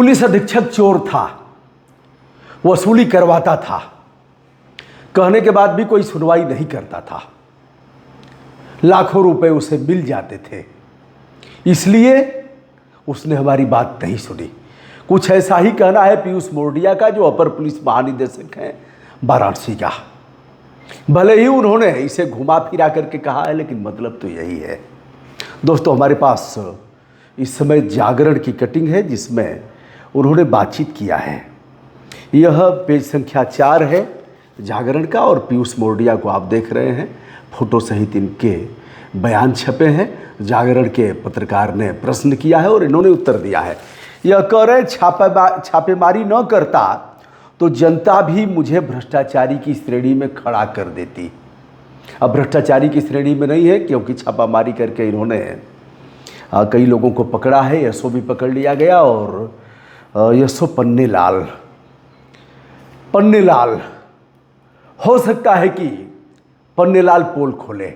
Police अधीक्षक चोर था, वसूली करवाता था, कहने के बाद भी कोई सुनवाई नहीं करता था, लाखों रुपए उसे मिल जाते थे, इसलिए उसने हमारी बात नहीं सुनी। कुछ ऐसा ही कहना है पीयूष मोरडिया का, जो अपर पुलिस महानिदेशक हैं वाराणसी का। भले ही उन्होंने इसे घुमा फिरा करके कहा है, लेकिन मतलब तो यही है। दोस्तों, हमारे पास इस समय जागरण की कटिंग है जिसमें उन्होंने बातचीत किया है। यह पेज संख्या 4 है जागरण का, और पीयूष मोरडिया को आप देख रहे हैं, फोटो सहित इनके बयान छपे हैं। जागरण के पत्रकार ने प्रश्न किया है और इन्होंने उत्तर दिया है। यह कह रहे छापेमारी न करता तो जनता भी मुझे भ्रष्टाचारी की श्रेणी में खड़ा कर देती। अब भ्रष्टाचारी की श्रेणी में नहीं है, क्योंकि छापामारी करके इन्होंने कई लोगों को पकड़ा है। यशो भी पकड़ लिया गया, और यशो पन्नेलाल हो सकता है कि पन्नेलाल पोल खोले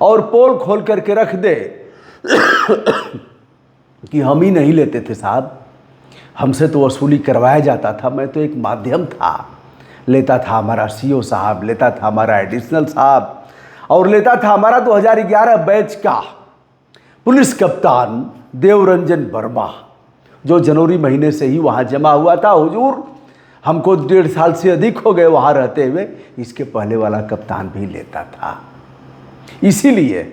और पोल खोल करके रख दे कि हम ही नहीं लेते थे साहब, हमसे तो वसूली करवाया जाता था, मैं तो एक माध्यम था। लेता था हमारा सीओ साहब, लेता था हमारा एडिशनल साहब, और लेता था हमारा 2011 बैच का पुलिस कप्तान देवरंजन वर्मा, जो जनवरी महीने से ही वहाँ जमा हुआ था। हुजूर, हमको 1.5 साल से अधिक हो गए वहाँ रहते हुए, इसके पहले वाला कप्तान भी लेता था। इसीलिए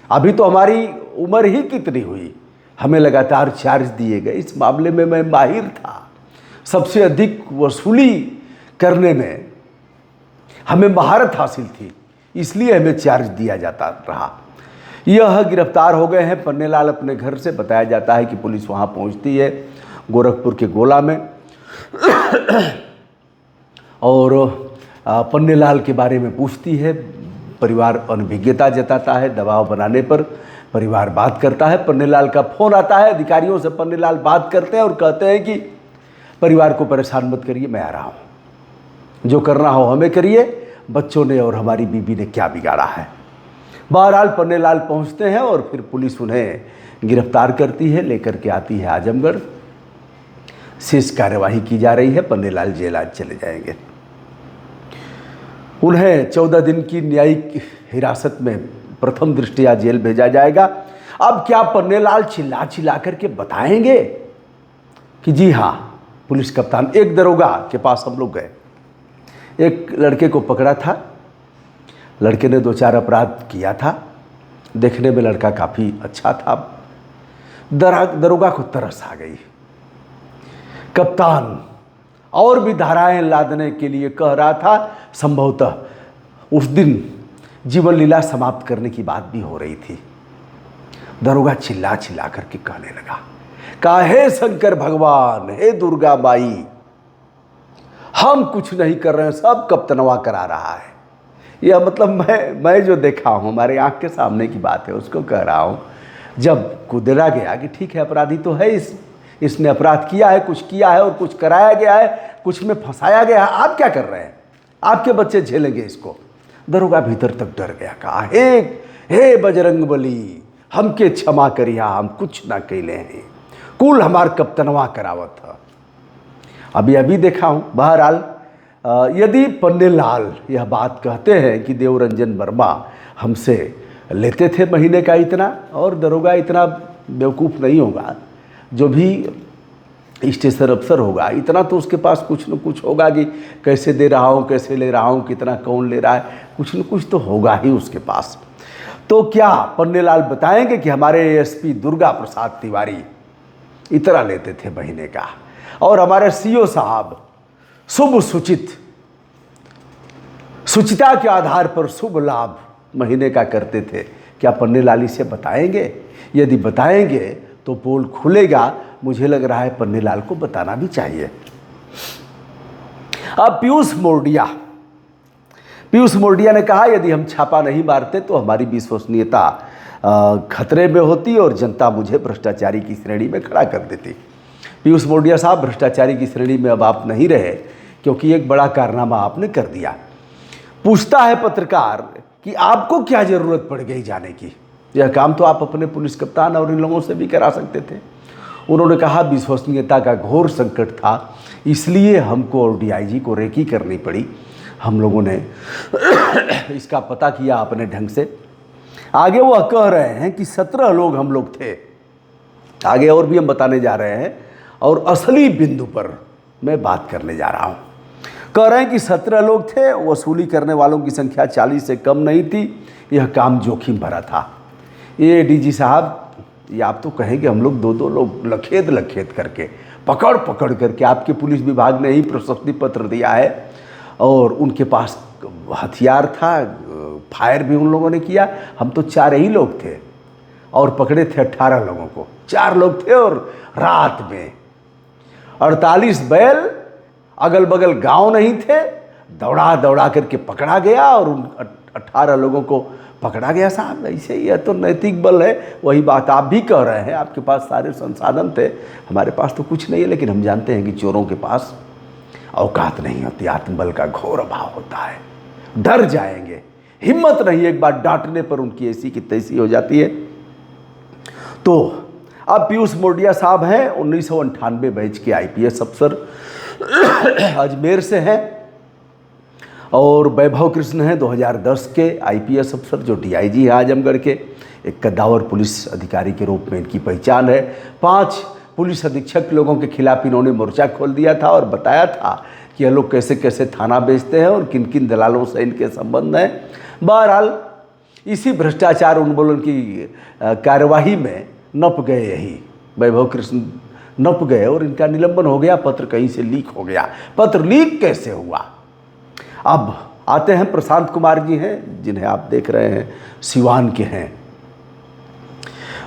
अभी तो हमारी उम्र ही कितनी हुई, हमें लगातार चार्ज दिए गए। इस मामले में मैं माहिर था, सबसे अधिक वसूली करने में हमें महारत हासिल थी, इसलिए हमें चार्ज दिया जाता रहा। यह गिरफ्तार हो गए हैं पन्नेलाल अपने घर से। बताया जाता है कि पुलिस वहाँ पहुँचती है गोरखपुर के गोला में और पन्नेलाल के बारे में पूछती है। परिवार अनभिज्ञता जताता है, दबाव बनाने पर परिवार बात करता है। पन्नेलाल का फ़ोन आता है अधिकारियों से, पन्नेलाल बात करते हैं और कहते हैं कि परिवार को परेशान मत करिए, मैं आ रहा हूँ, जो करना हो हमें करिए, बच्चों ने और हमारी बीबी ने क्या बिगाड़ा है। बहरहाल पन्नेलाल पहुँचते हैं और फिर पुलिस उन्हें गिरफ्तार करती है, लेकर के आती है आजमगढ़। शेष कार्यवाही की जा रही है, पन्नेलाल जेल आज चले जाएंगे। उन्हें 14 दिन की न्यायिक हिरासत में प्रथम दृष्टया जेल भेजा जाएगा। अब क्या पन्नेलाल चिल्ला चिल्ला करके बताएंगे कि जी हाँ पुलिस कप्तान। एक दरोगा के पास हम लोग गए, एक लड़के को पकड़ा था, लड़के ने 2-4 अपराध किया था, देखने में लड़का काफ़ी अच्छा था। दरोगा को तरस आ गई। कप्तान और भी धाराएं लादने के लिए कह रहा था। संभवतः उस दिन जीवन लीला समाप्त करने की बात भी हो रही थी। दरोगा चिल्ला चिल्ला करके कहने लगा, कहा, हे शंकर भगवान, हे दुर्गा माई, हम कुछ नहीं कर रहे हैं, सब कप्तानवा करा रहा है। यह मतलब मैं जो देखा हूँ, हमारे आँख के सामने की बात है, उसको कह रहा हूँ। जब कुदरा गया कि ठीक है अपराधी तो है, इसने अपराध किया है, कुछ किया है और कुछ कराया गया है, कुछ में फंसाया गया है, आप क्या कर रहे हैं, आपके बच्चे झेलेंगे इसको। दरोगा भीतर तक डर गया, कहा, हे बजरंगबली, हमके क्षमा करिया, हम कुछ ना कैले हैं, कुल हमार कप्तनवा करावत है। अभी देखा हूँ। बहरहाल यदि पन्नेलाल यह बात कहते हैं कि देवरंजन वर्मा हमसे लेते थे महीने का इतना, और दरोगा इतना बेवकूफ़ नहीं होगा, जो भी स्टेशन अफसर होगा इतना तो उसके पास कुछ न कुछ होगा कि कैसे दे रहा हूँ, कैसे ले रहा हूँ, कितना कौन ले रहा है, कुछ न कुछ तो होगा ही उसके पास। तो क्या पन्नेलाल बताएंगे कि हमारे एएसपी दुर्गा प्रसाद तिवारी इतना लेते थे महीने का, और हमारे सीओ साहब शुभ सुचिता के आधार पर शुभ लाभ महीने का करते थे? क्या पन्नेलाल इसे बताएंगे? यदि बताएंगे तो पोल खुलेगा। मुझे लग रहा है पन्नेलाल को बताना भी चाहिए। अब पीयूष मोरडिया ने कहा, यदि हम छापा नहीं मारते तो हमारी विश्वसनीयता खतरे में होती और जनता मुझे भ्रष्टाचारी की श्रेणी में खड़ा कर देती। पीयूष मोरडिया साहब, भ्रष्टाचारी की श्रेणी में अब आप नहीं रहे, क्योंकि एक बड़ा कारनामा आपने कर दिया। पूछता है पत्रकार कि आपको क्या ज़रूरत पड़ गई जाने की, यह काम तो आप अपने पुलिस कप्तान और इन लोगों से भी करा सकते थे। उन्होंने कहा विश्वसनीयता का घोर संकट था, इसलिए हमको और डीआईजी को रेकी करनी पड़ी। हम लोगों ने इसका पता किया अपने ढंग से। आगे वह कह रहे हैं कि 17 लोग हम लोग थे। आगे और भी हम बताने जा रहे हैं और असली बिंदु पर मैं बात करने जा रहा हूं। कह रहे हैं कि 17 लोग थे, वसूली करने वालों की संख्या 40 से कम नहीं थी। यह काम जोखिम भरा था। ये डीजी साहब, ये आप तो कहेंगे हम लोग दो लोग लखेद करके पकड़ करके, आपके पुलिस विभाग ने ही प्रशस्ति पत्र दिया है और उनके पास हथियार था, फायर भी उन लोगों ने किया। हम तो 4 ही लोग थे और पकड़े थे 18 लोगों को। 4 लोग थे और रात में 48 बैल, अगल बगल गांव नहीं थे, दौड़ा करके पकड़ा गया और उन 18 लोगों को पकड़ा गया। साहब ऐसे ही है तो नैतिक बल है। वही बात आप भी कह रहे हैं, आपके पास सारे संसाधन थे, हमारे पास तो कुछ नहीं है। लेकिन हम जानते हैं कि चोरों के पास औकात नहीं होती, आत्मबल का घोर अभाव होता है, डर जाएंगे, हिम्मत नहीं, एक बार डांटने पर उनकी ऐसी की तैसी हो जाती है। तो अब पीयूष मोरडिया साहब हैं 1998 बैच के आईपीएस अफसर, अजमेर से हैं, और वैभव कृष्ण हैं 2010 के आईपीएस अफसर जो डीआईजी है आजमगढ़ के। एक कद्दावर पुलिस अधिकारी के रूप में इनकी पहचान है। 5 पुलिस अधीक्षक लोगों के खिलाफ इन्होंने मोर्चा खोल दिया था और बताया था कि यह लोग कैसे कैसे थाना बेचते हैं और किन किन दलालों से इनके संबंध हैं। बहरहाल इसी भ्रष्टाचार उन्मूलन की कार्यवाही में नप गए, यही वैभव कृष्ण नप गए और इनका निलंबन हो गया। पत्र कहीं से लीक हो गया। पत्र लीक कैसे हुआ? अब आते हैं प्रशांत कुमार जी हैं, जिन्हें आप देख रहे हैं सिवान के हैं,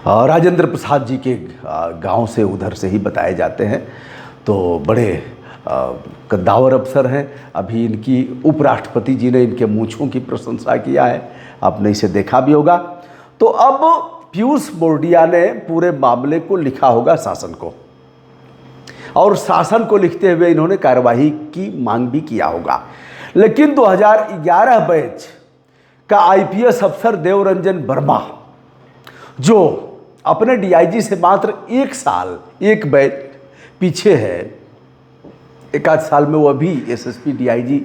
राजेंद्र प्रसाद जी के गांव से, उधर से ही बताए जाते हैं। तो बड़े कद्दावर अफसर हैं। अभी इनकी उपराष्ट्रपति जी ने इनके मूंछों की प्रशंसा किया है, आपने इसे देखा भी होगा। तो अब पीयूष मोरडिया ने पूरे मामले को लिखा होगा शासन को, और शासन को लिखते हुए इन्होंने कार्यवाही की मांग भी किया होगा। लेकिन 2011 बैच का आईपीएस अफसर देवरंजन वर्मा, जो अपने डीआईजी से मात्र 1 साल 1 बैच पीछे है, 1 आध साल में वह भी एसएसपी डीआईजी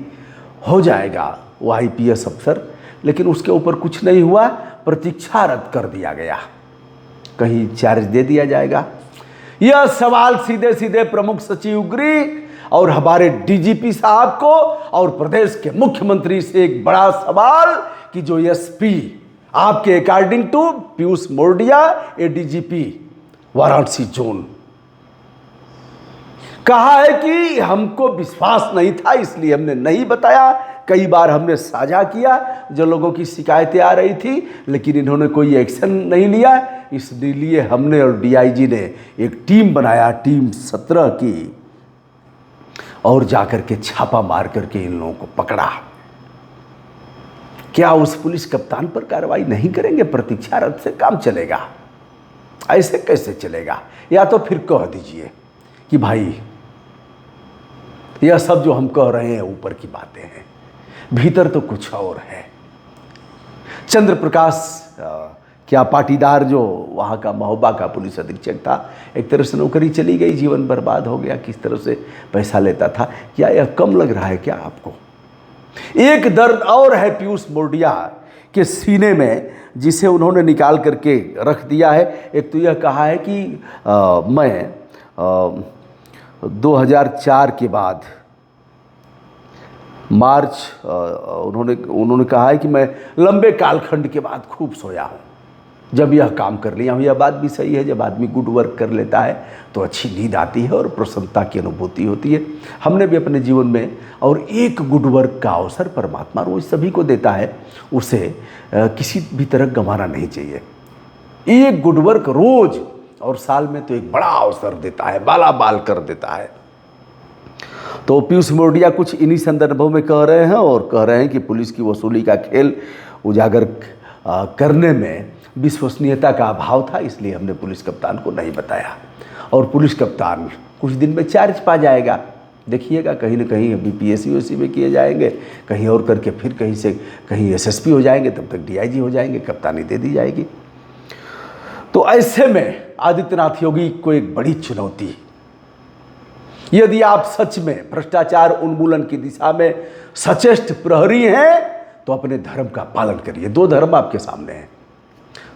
हो जाएगा, वो आईपीएस अफसर, लेकिन उसके ऊपर कुछ नहीं हुआ, प्रतीक्षा रद्द कर दिया गया, कहीं चार्ज दे दिया जाएगा। यह सवाल सीधे सीधे प्रमुख सचिव गृह और हमारे डीजीपी साहब को और प्रदेश के मुख्यमंत्री से एक बड़ा सवाल कि जो एसपी आपके according to Piyush Mordia ADGP Varanasi zone कहा है कि हमको विश्वास नहीं था, इसलिए हमने नहीं बताया। कई बार हमने साझा किया जो लोगों की शिकायतें आ रही थी, लेकिन इन्होंने कोई एक्शन नहीं लिया। इसलिए हमने और डीआईजी ने एक टीम बनाया, टीम 17 की, और जाकर के छापा मार करके इन लोगों को पकड़ा। क्या उस पुलिस कप्तान पर कार्रवाई नहीं करेंगे? प्रतीक्षा रद्द से काम चलेगा? ऐसे कैसे चलेगा? या तो फिर कह दीजिए कि भाई यह सब जो हम कह रहे हैं ऊपर की बातें हैं, भीतर तो कुछ और है। चंद्र प्रकाश क्या पाटीदार, जो वहाँ का महोबा का पुलिस अधीक्षक था, एक तरह से नौकरी चली गई, जीवन बर्बाद हो गया। किस तरह से पैसा लेता था, क्या यह कम लग रहा है क्या आपको? एक दर्द और है पीयूष मोरडिया के सीने में, जिसे उन्होंने निकाल करके रख दिया है। एक तो यह कहा है कि मैं 2004 के बाद मार्च, उन्होंने कहा है कि मैं लंबे कालखंड के बाद खूब सोया हूँ, जब यह काम कर लिया हूँ। यह बात भी सही है, जब आदमी गुड वर्क कर लेता है तो अच्छी नींद आती है और प्रसन्नता की अनुभूति होती है। हमने भी अपने जीवन में, और एक गुड वर्क का अवसर परमात्मा रोज सभी को देता है, उसे किसी भी तरह गंवाना नहीं चाहिए। एक गुड वर्क रोज और साल में तो एक बड़ा अवसर देता है, बाला बाल कर देता है। तो पीयूष मोरडिया कुछ इन्हीं संदर्भों में कह रहे हैं, और कह रहे हैं कि पुलिस की वसूली का खेल उजागर करने में विश्वसनीयता का अभाव था, इसलिए हमने पुलिस कप्तान को नहीं बताया। और पुलिस कप्तान कुछ दिन में चार्ज पा जाएगा, देखिएगा, कहीं ना कहीं अभी पीएससी में किए जाएंगे, कहीं और करके फिर कहीं से कहीं एसएसपी हो जाएंगे, तब तक डीआईजी हो जाएंगे, कप्तानी दे दी जाएगी। तो ऐसे में आदित्यनाथ योगी को एक बड़ी चुनौती, यदि आप सच में भ्रष्टाचार उन्मूलन की दिशा में सचेष्ट प्रहरी हैं तो अपने धर्म का पालन करिए। दो धर्म आपके सामने हैं।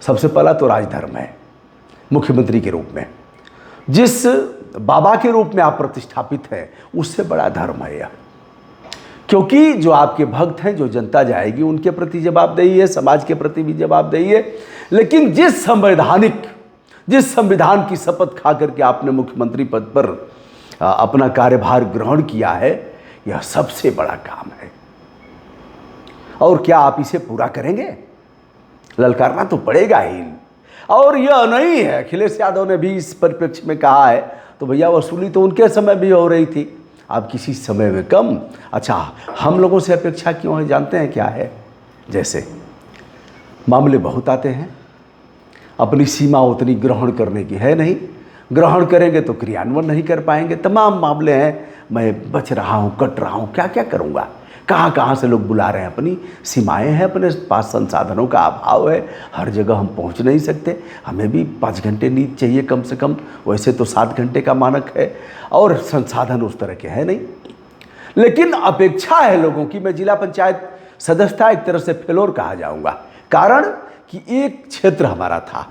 सबसे पहला तो राजधर्म है, मुख्यमंत्री के रूप में जिस बाबा के रूप में आप प्रतिष्ठापित हैं, उससे बड़ा धर्म है यह। क्योंकि जो आपके भक्त हैं, जो जनता जाएगी, उनके प्रति जवाबदेही है, समाज के प्रति भी जवाबदेही है। लेकिन जिस संविधान की शपथ खा करके आपने मुख्यमंत्री पद पर अपना कार्यभार ग्रहण किया है, यह सबसे बड़ा काम है। और क्या आप इसे पूरा करेंगे? ललकारना तो पड़ेगा ही। और यह नहीं है, अखिलेश यादव ने भी इस परिप्रेक्ष्य में कहा है, तो भैया वसूली तो उनके समय भी हो रही थी, आप किसी समय में कम। अच्छा, हम लोगों से अपेक्षा क्यों है जानते हैं क्या है? जैसे मामले बहुत आते हैं, अपनी सीमा उतनी ग्रहण करने की है नहीं, ग्रहण करेंगे तो क्रियान्वयन नहीं कर पाएंगे। तमाम मामले हैं, मैं बच रहा हूँ, कट रहा हूँ, क्या क्या करूँगा, कहाँ कहाँ से लोग बुला रहे हैं, अपनी सीमाएं हैं, अपने पास संसाधनों का अभाव है, हर जगह हम पहुँच नहीं सकते। हमें भी 5 घंटे नींद चाहिए कम से कम, वैसे तो 7 घंटे का मानक है, और संसाधन उस तरह के हैं नहीं। लेकिन अपेक्षा है लोगों की, मैं जिला पंचायत सदस्यता एक तरह से फेलोर कहा जाऊँगा, कारण कि एक क्षेत्र हमारा था,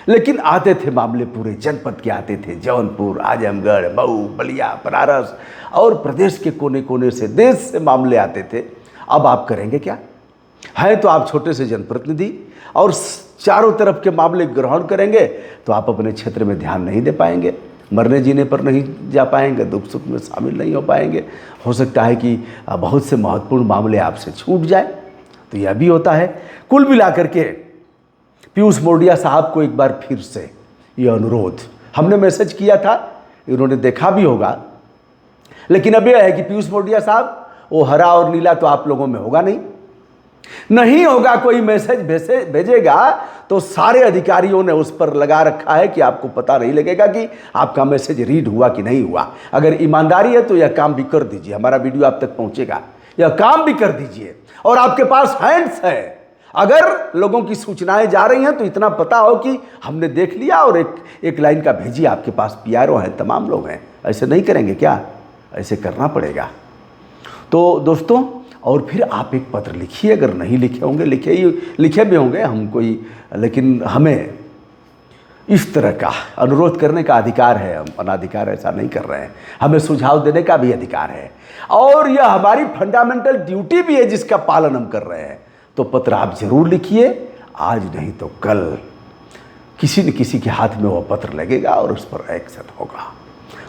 लेकिन आते थे मामले पूरे जनपद के आते थे, जौनपुर, आजमगढ़, मऊ, बलिया, बनारस और प्रदेश के कोने कोने से, देश से मामले आते थे। अब आप करेंगे क्या? हैं तो आप छोटे से जनप्रतिनिधि और चारों तरफ के मामले ग्रहण करेंगे तो आप अपने क्षेत्र में ध्यान नहीं दे पाएंगे, मरने जीने पर नहीं जा पाएंगे, दुख सुख में शामिल नहीं हो पाएंगे। हो सकता है कि बहुत से महत्वपूर्ण मामले आपसे छूट जाए, तो यह भी होता है। कुल मिलाकर के पीयूष मोरडिया साहब को एक बार फिर से यह अनुरोध, हमने मैसेज किया था, इन्होंने देखा भी होगा, लेकिन अब यह है कि पीयूष मोरडिया साहब, वो हरा और नीला तो आप लोगों में होगा नहीं होगा। कोई मैसेज भेजेगा तो सारे अधिकारियों ने उस पर लगा रखा है कि आपको पता नहीं लगेगा कि आपका मैसेज रीड हुआ कि नहीं हुआ। अगर ईमानदारी है तो यह काम भी कर दीजिए, हमारा वीडियो आप तक पहुंचेगा, यह काम भी कर दीजिए। और आपके पास हैंड्स है, अगर लोगों की सूचनाएं जा रही हैं तो इतना पता हो कि हमने देख लिया और एक लाइन का भेजिए। आपके पास पीआरओ हैं, तमाम लोग हैं, ऐसे नहीं करेंगे क्या? ऐसे करना पड़ेगा। तो दोस्तों, और फिर आप एक पत्र लिखिए, अगर नहीं लिखे होंगे, लिखे भी होंगे हम कोई, लेकिन हमें इस तरह का अनुरोध करने का अधिकार है, हम अनाधिकार ऐसा नहीं कर रहे हैं, हमें सुझाव देने का भी अधिकार है, और यह हमारी फंडामेंटल ड्यूटी भी है जिसका पालन हम कर रहे हैं। तो पत्र आप जरूर लिखिए, आज नहीं तो कल किसी न किसी के हाथ में वह पत्र लगेगा और उस पर एक्शन होगा।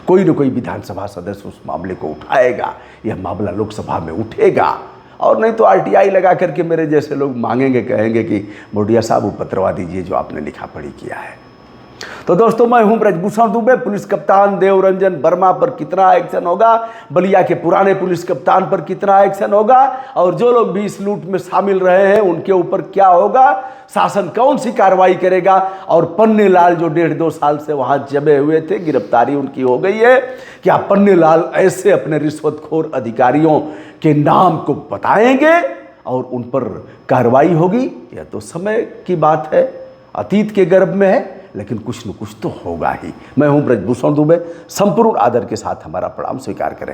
कोई न कोई विधानसभा सदस्य उस मामले को उठाएगा, यह मामला लोकसभा में उठेगा, और नहीं तो आरटीआई लगा करके मेरे जैसे लोग मांगेंगे, कहेंगे कि मोरडिया साहब वो पत्रवा दीजिए जो आपने लिखा पढ़ी किया है। तो दोस्तों, मैं हूं ब्रजभूषण दुबे। पुलिस कप्तान देवरंजन वर्मा पर कितना एक्शन होगा, बलिया के पुराने पुलिस कप्तान पर कितना एक्शन होगा, और जो लोग भी इस लूट में शामिल रहे हैं उनके ऊपर क्या होगा, शासन कौन सी कार्रवाई करेगा, और पन्नेलाल जो 1.5-2 साल से वहां जमे हुए थे, गिरफ्तारी उनकी हो गई है, क्या पन्नेलाल ऐसे अपने रिश्वतखोर अधिकारियों के नाम को बताएंगे और उन पर कार्रवाई होगी? यह तो समय की बात है, अतीत के गर्भ में है, लेकिन कुछ न कुछ तो होगा ही। मैं हूं ब्रजभूषण दुबे, संपूर्ण आदर के साथ हमारा प्रणाम स्वीकार करें।